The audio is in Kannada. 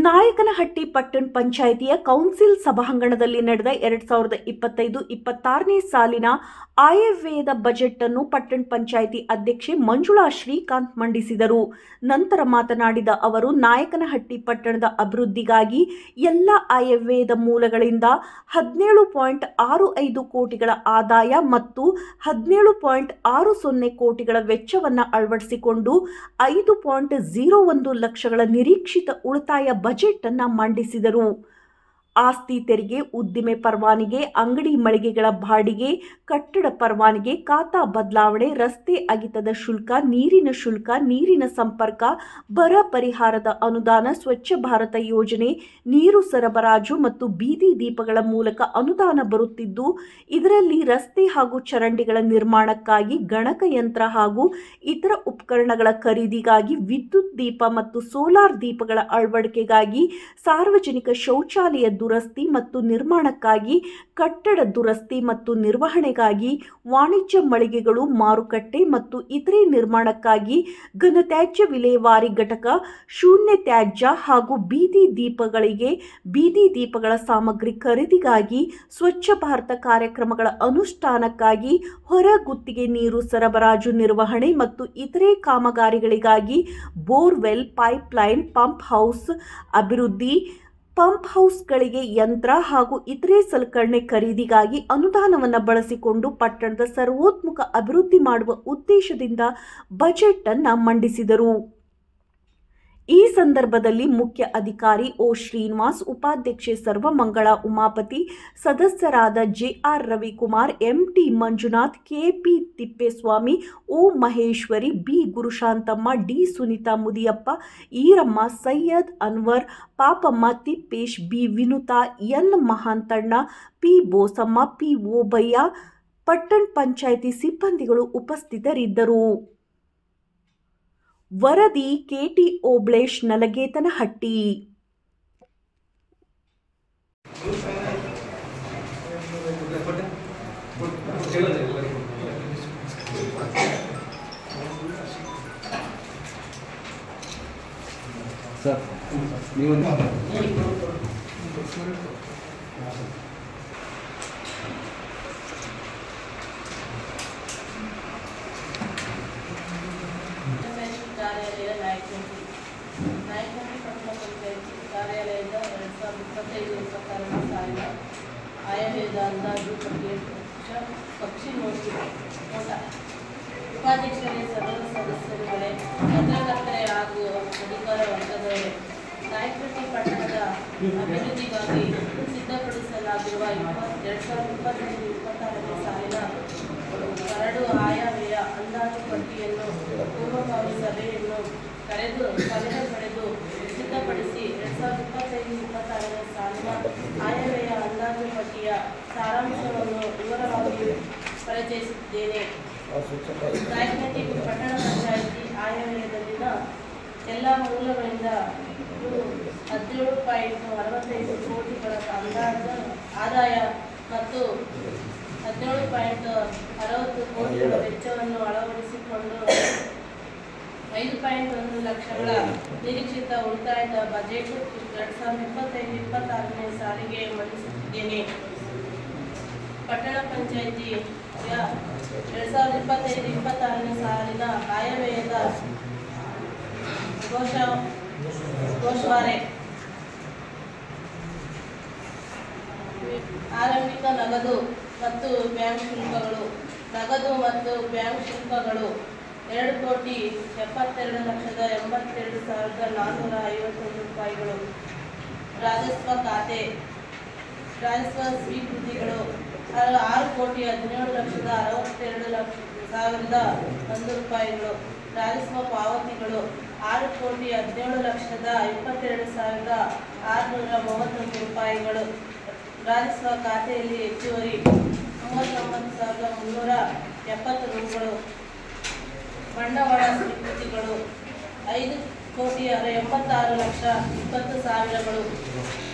ನಾಯಕನಹಟ್ಟಿ ಪಟ್ಟಣ ಪಂಚಾಯಿತಿಯ ಕೌನ್ಸಿಲ್ ಸಭಾಂಗಣದಲ್ಲಿ ನಡೆದ 2025-26ನೇ ಸಾಲಿನ ಆಯವ್ಯಯದ ಬಜೆಟ್ ಅನ್ನು ಪಟ್ಟಣ ಪಂಚಾಯಿತಿ ಅಧ್ಯಕ್ಷೆ ಮಂಜುಳಾ ಶ್ರೀಕಾಂತ್ ಮಂಡಿಸಿದರು. ನಂತರ ಮಾತನಾಡಿದ ಅವರು, ನಾಯಕನಹಟ್ಟಿ ಪಟ್ಟಣದ ಅಭಿವೃದ್ಧಿಗಾಗಿ ಎಲ್ಲ ಆಯವ್ಯಯದ ಮೂಲಗಳಿಂದ 17.65 ಕೋಟಿಗಳ ಆದಾಯ ಮತ್ತು 17.60 ಕೋಟಿಗಳ ವೆಚ್ಚವನ್ನು ಅಳವಡಿಸಿಕೊಂಡು 5.01 ಲಕ್ಷಗಳ ನಿರೀಕ್ಷಿತ ಉಳಿತಾಯ ಬಜೆಟ್ ಅನ್ನು ಮಂಡಿಸಿದರು. ಆಸ್ತಿ ತೆರಿಗೆ, ಉದ್ದಿಮೆ ಪರವಾನಗಿ, ಅಂಗಡಿ ಮಳಿಗೆಗಳ ಬಾಡಿಗೆ, ಕಟ್ಟಡ ಪರವಾನಗಿ, ಖಾತಾ ಬದಲಾವಣೆ, ರಸ್ತೆ ಅಗೆತದ ಶುಲ್ಕ, ನೀರಿನ ಶುಲ್ಕ, ನೀರಿನ ಸಂಪರ್ಕ, ಬರ ಪರಿಹಾರದ ಅನುದಾನ, ಸ್ವಚ್ಛ ಭಾರತ ಯೋಜನೆ, ನೀರು ಸರಬರಾಜು ಮತ್ತು ಬೀದಿ ದೀಪಗಳ ಮೂಲಕ ಅನುದಾನ ಬರುತ್ತಿದ್ದು, ಇದರಲ್ಲಿ ರಸ್ತೆ ಹಾಗೂ ಚರಂಡಿಗಳ ನಿರ್ಮಾಣಕ್ಕಾಗಿ, ಗಣಕಯಂತ್ರ ಹಾಗೂ ಇತರ ಉಪಕರಣಗಳ ಖರೀದಿಗಾಗಿ, ವಿದ್ಯುತ್ ದೀಪ ಮತ್ತು ಸೋಲಾರ್ ದೀಪಗಳ ಅಳವಡಿಕೆಗಾಗಿ, ಸಾರ್ವಜನಿಕ ಶೌಚಾಲಯ ದುರಸ್ತಿ ಮತ್ತು ನಿರ್ಮಾಣಕ್ಕಾಗಿ, ಕಟ್ಟಡ ದುರಸ್ತಿ ಮತ್ತು ನಿರ್ವಹಣೆಗಾಗಿ, ವಾಣಿಜ್ಯ ಮಳಿಗೆಗಳು, ಮಾರುಕಟ್ಟೆ ಮತ್ತು ಇತರೆ ನಿರ್ಮಾಣಕ್ಕಾಗಿ, ಘನತ್ಯಾಜ್ಯ ವಿಲೇವಾರಿ ಘಟಕ, ಶೂನ್ಯ ತ್ಯಾಜ್ಯ ಹಾಗೂ ಬೀದಿ ದೀಪಗಳಿಗೆ ಬೀದಿ ದೀಪಗಳ ಸಾಮಗ್ರಿ ಖರೀದಿಗಾಗಿ, ಸ್ವಚ್ಛ ಭಾರತ ಕಾರ್ಯಕ್ರಮಗಳ ಅನುಷ್ಠಾನಕ್ಕಾಗಿ, ಹೊರ ಗುತ್ತಿಗೆ ನೀರು ಸರಬರಾಜು ನಿರ್ವಹಣೆ ಮತ್ತು ಇತರೆ ಕಾಮಗಾರಿಗಳಿಗಾಗಿ, ಬೋರ್ವೆಲ್, ಪೈಪ್ಲೈನ್, ಪಂಪ್ ಹೌಸ್ ಅಭಿವೃದ್ಧಿ, ಪಂಪ್ ಹೌಸ್ಗಳಿಗೆ ಯಂತ್ರ ಹಾಗೂ ಇತರೆ ಸಲಕರಣೆ ಖರೀದಿಗಾಗಿ ಅನುದಾನವನ್ನು ಬಳಸಿಕೊಂಡು ಪಟ್ಟಣದ ಸರ್ವೋತ್ಮುಖ ಅಭಿವೃದ್ಧಿ ಮಾಡುವ ಉದ್ದೇಶದಿಂದ ಬಜೆಟ್ ಅನ್ನು ಮಂಡಿಸಿದರು. ಈ ಸಂದರ್ಭದಲ್ಲಿ ಮುಖ್ಯ ಅಧಿಕಾರಿ ಒ ಶ್ರೀನಿವಾಸ್, ಉಪಾಧ್ಯಕ್ಷೆ ಸರ್ವಮಂಗಳ ಉಮಾಪತಿ, ಸದಸ್ಯರಾದ JR Ravikumar, MT Manjunath, KP Thippeswamy, O Maheshwari, B Gurushanthamma, D Sunitha Mudiyappa, Eeramma, Syed Anwar, Papamma, Thippesh, B Vinutha, N Mahanthanna, P Bosamma, P Obaiah, ಪಟ್ಟಣ ಪಂಚಾಯಿತಿ ಸಿಬ್ಬಂದಿಗಳು ಉಪಸ್ಥಿತರಿದ್ದರು. ವರದಿ ಕೆಟಿ ಓಬ್ಳೇಶ್, ನಲಗೇತನಹಟ್ಟಿ. ಸರ್ ನೀವು ನಾಯಕನಹಟ್ಟಿ ಪಟ್ಟಣ ಪಂಚಾಯಿತಿ ಕಾರ್ಯಾಲಯದ 2025-26ನೇ ಸಾಲಿನ ಆಯವ್ಯಯದ ಅಂದಾಜು ಪಕ್ಷಿ ನೋಟ ಉಪಾಧ್ಯಕ್ಷರೇ, ಸದಸ್ಯರುಗಳೇ, ಪತ್ರಕರ್ತರೇ ಹಾಗೂ ಅಧಿಕಾರ ವರ್ಗದವರೇ, ನಾಯಕನಹಟ್ಟಿ ಪಟ್ಟಣದ ಅಭಿವೃದ್ಧಿಗಾಗಿ ಸಿದ್ಧಪಡಿಸಲಾಗಿರುವ 2025-26ನೇ ಸಾಲಿನ ಕರಡು ಆಯವ್ಯಯ ಅಂದಾಜು ಪಟ್ಟಿಯನ್ನು ಪೂರ್ವಭಾವಿ ಸಭೆಯನ್ನು ಕರೆದು ಸಲಹೆ ಪಡೆದು ಸಿದ್ಧಪಡಿಸಿ 2025-26ನೇ ಸಾಲಿನ ಆಯವ್ಯಯ ಅಂದಾಜು ಪಟ್ಟಿಯ ಸಾರಾಂಶವನ್ನು ವಿವರವಾಗಿ ಪರಿಚಯಿಸಿದ್ದೇನೆ. ನಾಯಕನಹಟ್ಟಿ ಪಟ್ಟಣ ಪಂಚಾಯಿತಿ ಆಯವ್ಯಯದಲ್ಲಿನ ಎಲ್ಲ ಮೂಲಗಳಿಂದ 17.65 ಕೋಟಿಗಳ ಆದಾಯ ಮತ್ತು 17.60 ಕೋಟಿಗಳ ವೆಚ್ಚವನ್ನು ಅಳವಡಿಸಿಕೊಂಡು 5.1 ಲಕ್ಷಗಳ ನಿರೀಕ್ಷಿತ ಉಳಿತಾಯದ ಬಜೆಟ್ 2025-26ನೇ ಸಾಲಿಗೆ ಮಂಡಿಸುತ್ತಿದ್ದೇನೆ. ಪಟ್ಟಣ ಪಂಚಾಯಿತಿಯ 2025-26ನೇ ಸಾಲಿನ ಆಯವ್ಯಯದ ಘೋಷವಾರೆ ಆರಂಭಿಕ ನಗದು ಮತ್ತು ಬ್ಯಾಂಕ್ ಶುಲ್ಕಗಳು. ನಗದು ಮತ್ತು ಬ್ಯಾಂಕ್ ಶುಲ್ಕಗಳು 2,72,82,451 ರೂಪಾಯಿಗಳು. ರಾಜಸ್ವ ಖಾತೆ ರಾಜಸ್ವ ಸ್ವೀಕೃತಿಗಳು 6,17,62,101 ರೂಪಾಯಿಗಳು. ರಾಜಸ್ವ ಪಾವತಿಗಳು 6,17,22,631 ರೂಪಾಯಿಗಳು. ರಾಜಸ್ವ ಖಾತೆಯಲ್ಲಿ ಹೆಚ್ಚುವರಿ 39,370 ರೂಗಳು. ಬಂಡವಾಳ ಸ್ವೀಕೃತಿಗಳು 5,86,20,000